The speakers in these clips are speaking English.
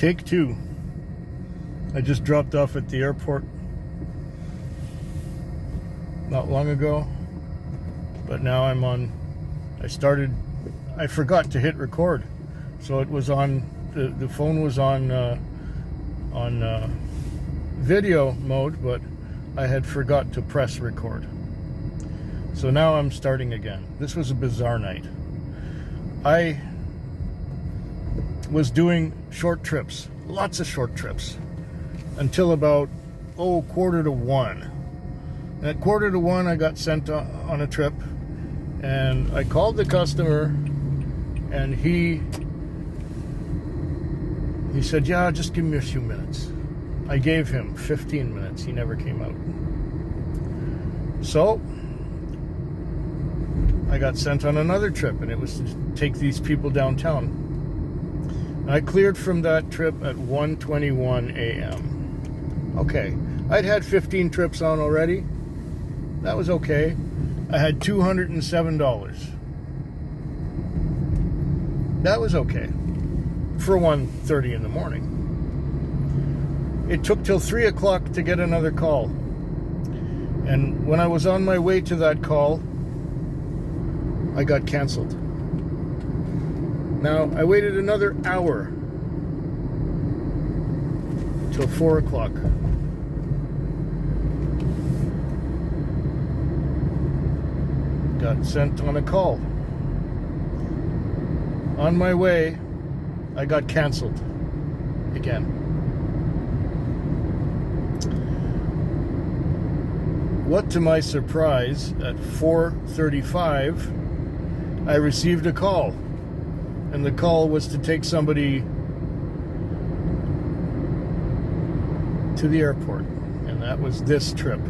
Take two. I just dropped off at the airport not long ago, but now I'm on. I forgot to hit record, so it was on. The phone was on video mode, but I had forgot to press record. So now I'm starting again. This was a bizarre night. I was doing short trips, lots of short trips, until about 1:15. And at 1:15, I got sent on a trip, and I called the customer, and he said, "Yeah, just give me a few minutes." I gave him 15 minutes. He never came out. So I got sent on another trip, and it was to take these people downtown. And I cleared from that trip at 1:21 a.m. Okay, I'd had 15 trips on already. That was okay. I had $207. That was okay for 1:30 in the morning. It took till 3 o'clock to get another call. And when I was on my way to that call, I got canceled. Now, I waited another hour till 4 o'clock. Got sent on a call. On my way, I got canceled again. What to my surprise, at 4:35, I received a call. And the call was to take somebody to the airport. And that was this trip.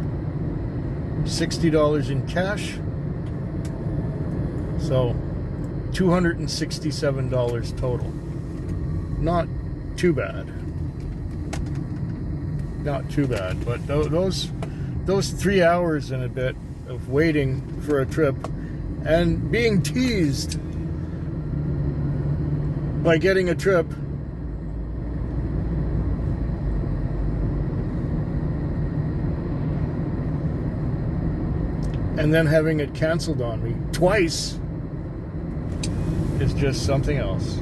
$60 in cash. So $267 total. Not too bad. Not too bad. But those 3 hours and a bit of waiting for a trip and being teased by getting a trip and then having it canceled on me twice is just something else.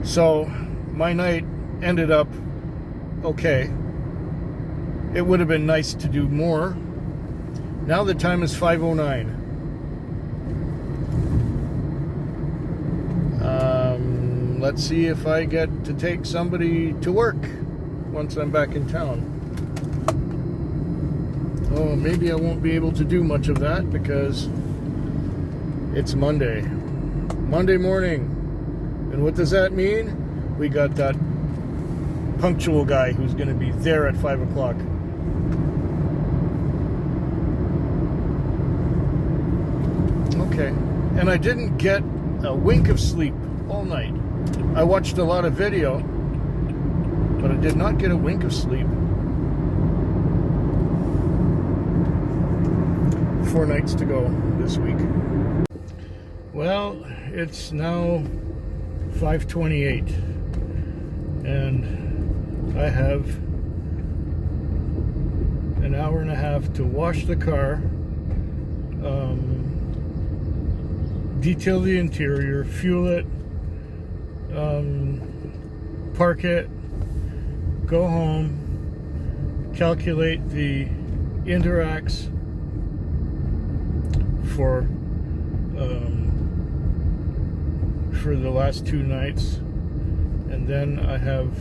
So my night ended up okay. It would have been nice to do more. Now the time is 5:09. Let's see if I get to take somebody to work once I'm back in town. Oh, maybe I won't be able to do much of that because it's Monday. Monday morning. And what does that mean? We got that punctual guy who's going to be there at 5 o'clock. Okay. And I didn't get a wink of sleep all night. I watched a lot of video, but I did not get a wink of sleep. 4 nights to go this week. Well, it's now 5:28, and I have an hour and a half to wash the car, detail the interior, fuel it, park it, go home, calculate the interacts for the last 2 nights, and then I have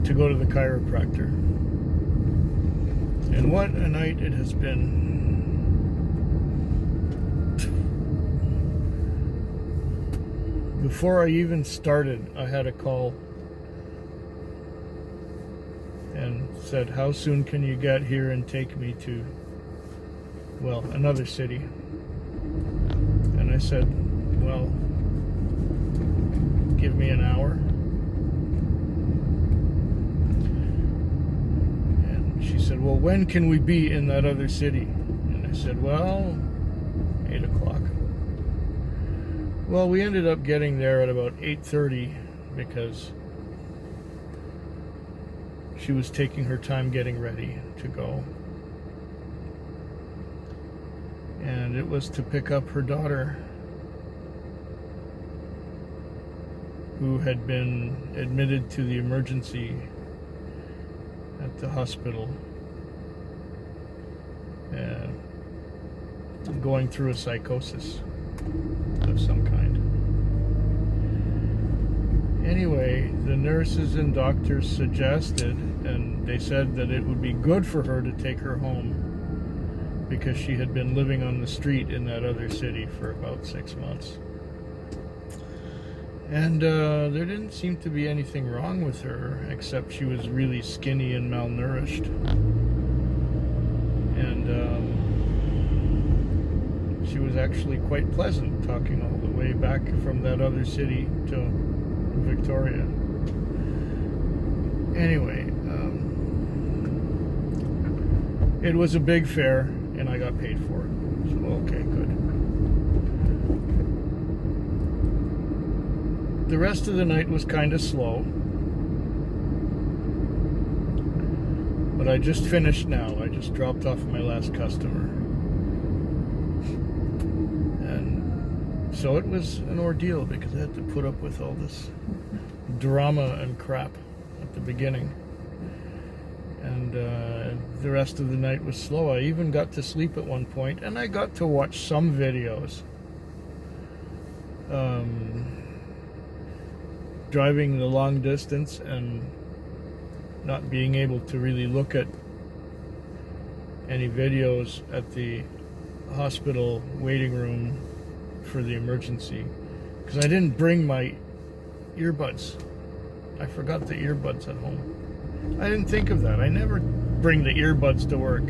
to go to the chiropractor. And what a night it has been. Before I even started, I had a call and said, "How soon can you get here and take me to, well, another city?" And I said, "Well, give me an hour." And she said, "Well, when can we be in that other city?" And And I said, well, 8 o'clock. Well, we ended up getting there at about 8:30 because she was taking her time getting ready to go. And it was to pick up her daughter, who had been admitted to the emergency at the hospital, going through a psychosis of some kind. Anyway, the nurses and doctors suggested, and they said that it would be good for her to take her home because she had been living on the street in that other city for about 6 months. And there didn't seem to be anything wrong with her, except she was really skinny and malnourished. And she was actually quite pleasant, talking all the way back from that other city to Victoria. Anyway, it was a big fare, and I got paid for it. So, okay, good. The rest of the night was kind of slow, but I just finished now. I just dropped off my last customer. And so it was an ordeal because I had to put up with all this drama and crap at the beginning. And the rest of the night was slow. I even got to sleep at one point, and I got to watch some videos. Driving the long distance and not being able to really look at any videos at the hospital waiting room for the emergency, because I didn't bring my earbuds. I forgot the earbuds at home. I didn't think of that. I never bring the earbuds to work.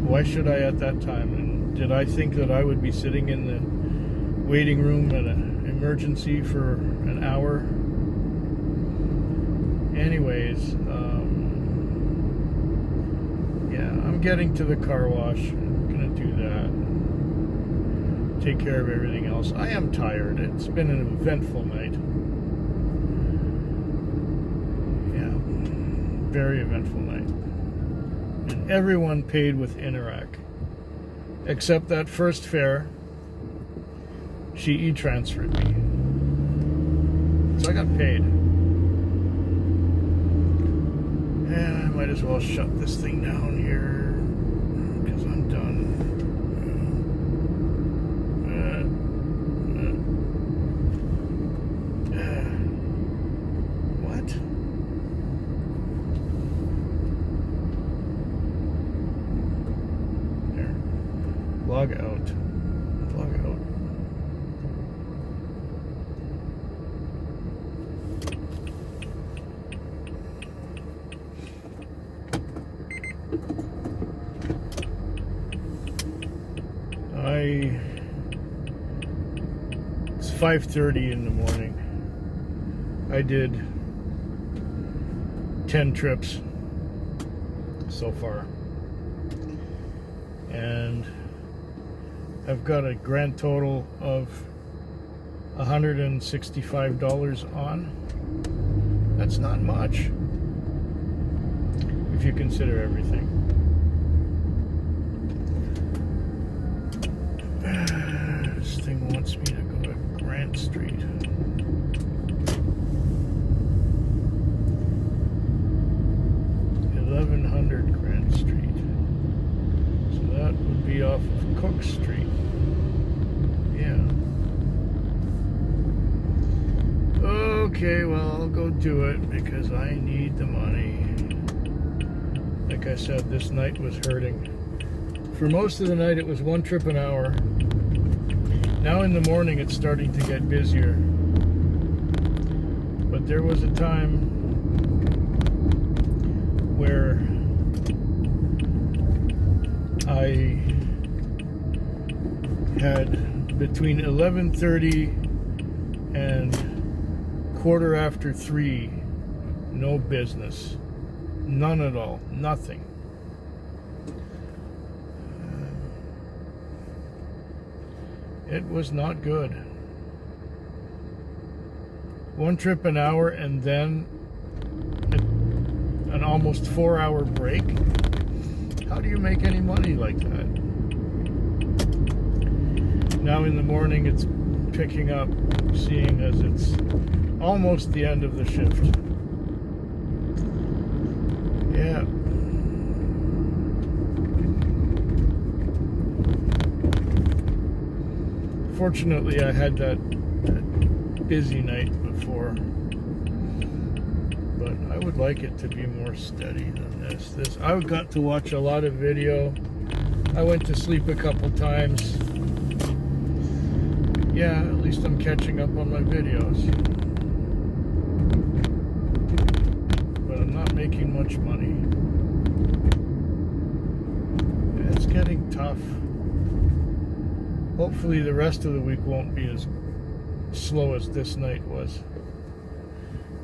Why should I at that time? And did I think that I would be sitting in the waiting room at an emergency for an hour? Anyways, yeah, I'm getting to the car wash. I'm gonna do that. Take care of everything else. I am tired. It's been an eventful night. Very eventful night. And everyone paid with Interac. Except that first fare, she e-transferred me. So I got paid. And I might as well shut this thing down here, because I'm done. What? Log out. Log out. It's 5:30 in the morning. I did 10 trips so far. And I've got a grand total of $165 on. That's not much if you consider everything. This thing wants me to go to Grant Street. Grant Street. So that would be off of Cook Street. Yeah. Okay, well, I'll go do it because I need the money. Like I said, this night was hurting. For most of the night, it was one trip an hour. Now in the morning, it's starting to get busier. But there was a time where I had between 11:30 and 3:15 no business, none at all, nothing. It was not good. One trip an hour and then an almost 4-hour break. How do you make any money like that? Now in the morning it's picking up, seeing as it's almost the end of the shift. Yeah. Fortunately, I had that busy night before, but I would like it to be more steady than this. I got to watch a lot of video. I went to sleep a couple times. Yeah, at least I'm catching up on my videos. But I'm not making much money. It's getting tough. Hopefully the rest of the week won't be as slow as this night was.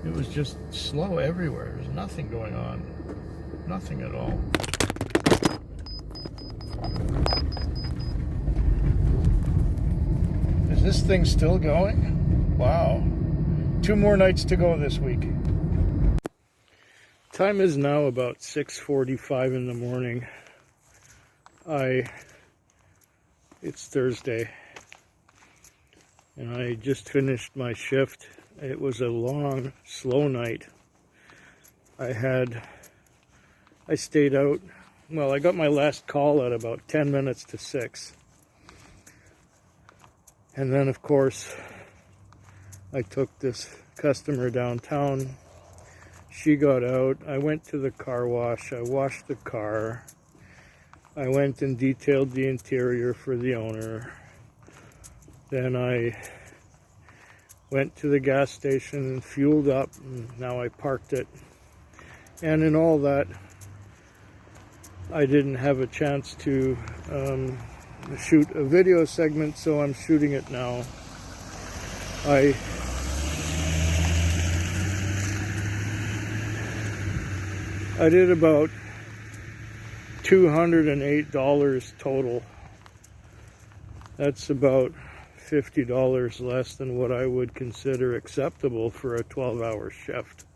It was just slow everywhere. There's nothing going on. Nothing at all. Is this thing still going? Wow. 2 more nights to go this week. Time is now about 6:45 in the morning. It's Thursday, and I just finished my shift. It was a long, slow night. I stayed out. Well, I got my last call at about 10 minutes to 6. And then, of course, I took this customer downtown. She got out. I went to the car wash. I washed the car. I went and detailed the interior for the owner. Then I went to the gas station and fueled up, and now I parked it. And in all that, I didn't have a chance to shoot a video segment, so I'm shooting it now. I did about $208 total. That's about $50 less than what I would consider acceptable for a 12-hour shift.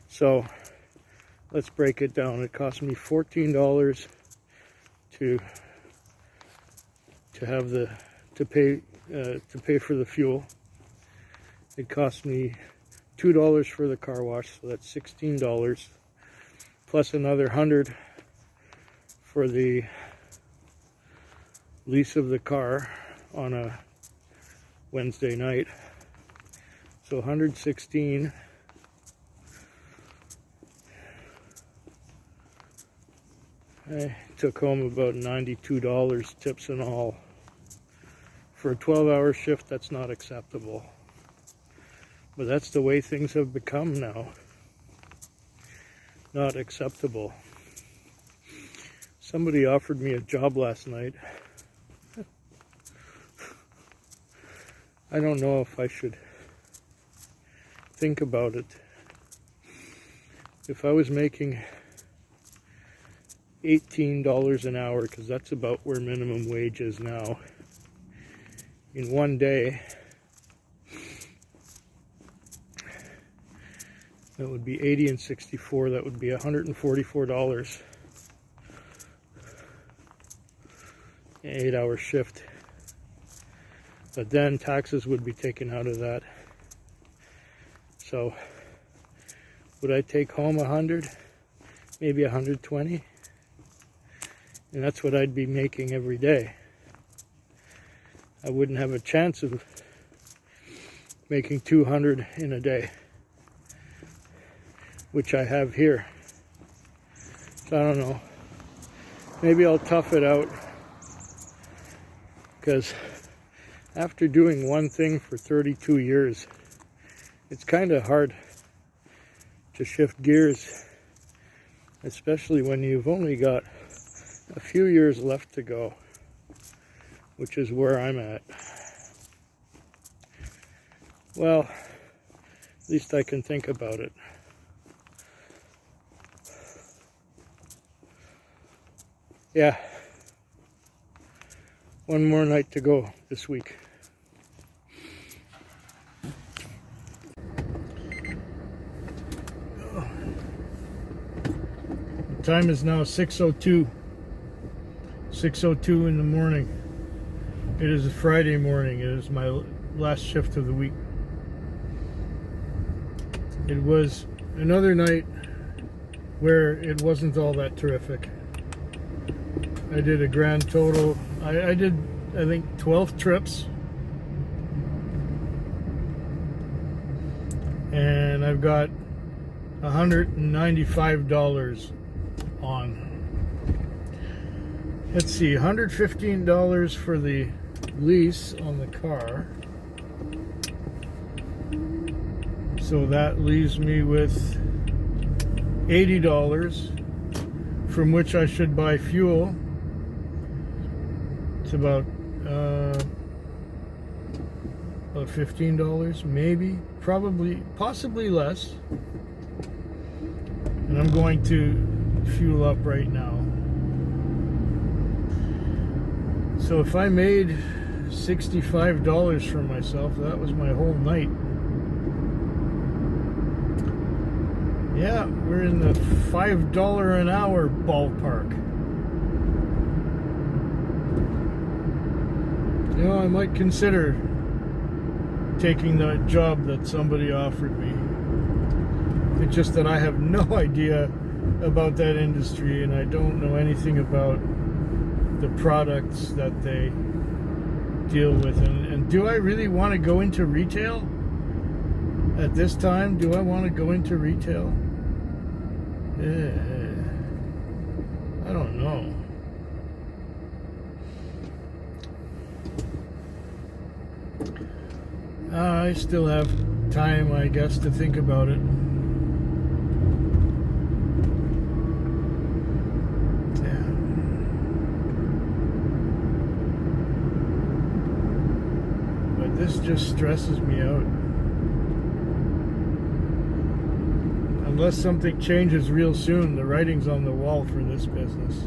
So let's break it down. It cost me $14 to pay for the fuel. It cost me $2 for the car wash, so that's $16, plus another $100 for the lease of the car on a Wednesday night. So $116. I took home about $92 tips and all. For a 12-hour shift, that's not acceptable. But that's the way things have become now. Not acceptable. Somebody offered me a job last night. I don't know if I should think about it. If I was making $18 an hour, because that's about where minimum wage is now, in one day, that would be 80 and 64. That would be $144. An 8-hour shift. But then taxes would be taken out of that. So would I take home 100? Maybe 120? And that's what I'd be making every day. I wouldn't have a chance of making 200 in a day, which I have here. So I don't know. Maybe I'll tough it out, because after doing one thing for 32 years, it's kind of hard to shift gears, especially when you've only got a few years left to go, which is where I'm at. Well, at least I can think about it. Yeah, One more night to go this week. The time is now 6:02. 6:02 in the morning. It is a Friday morning. It is my last shift of the week. It was another night where it wasn't all that terrific. I did a grand total. I did, I think, 12 trips. And I've got $195 on. Let's see, $115 for the lease on the car. So that leaves me with $80, from which I should buy fuel. It's about $15, maybe, probably, possibly less. And I'm going to fuel up right now. So if I made $65 for myself, that was my whole night. Yeah, we're in the $5 an hour ballpark. You know, I might consider taking that job that somebody offered me. It's just that I have no idea about that industry, and I don't know anything about the products that they deal with. And do I really want to go into retail at this time? Do I want to go into retail? I don't know. I still have time, I guess, to think about it. Yeah. But this just stresses me out. Unless something changes real soon, the writing's on the wall for this business.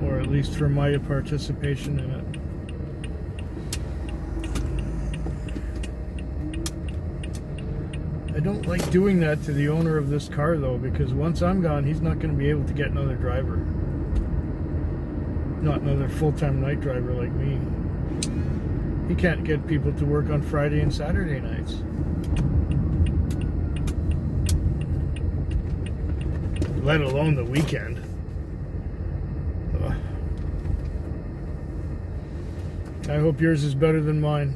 Or at least for my participation in it. I don't like doing that to the owner of this car, though, because once I'm gone, he's not going to be able to get another driver. Not another full-time night driver like me. He can't get people to work on Friday and Saturday nights. Let alone the weekend. Ugh. I hope yours is better than mine.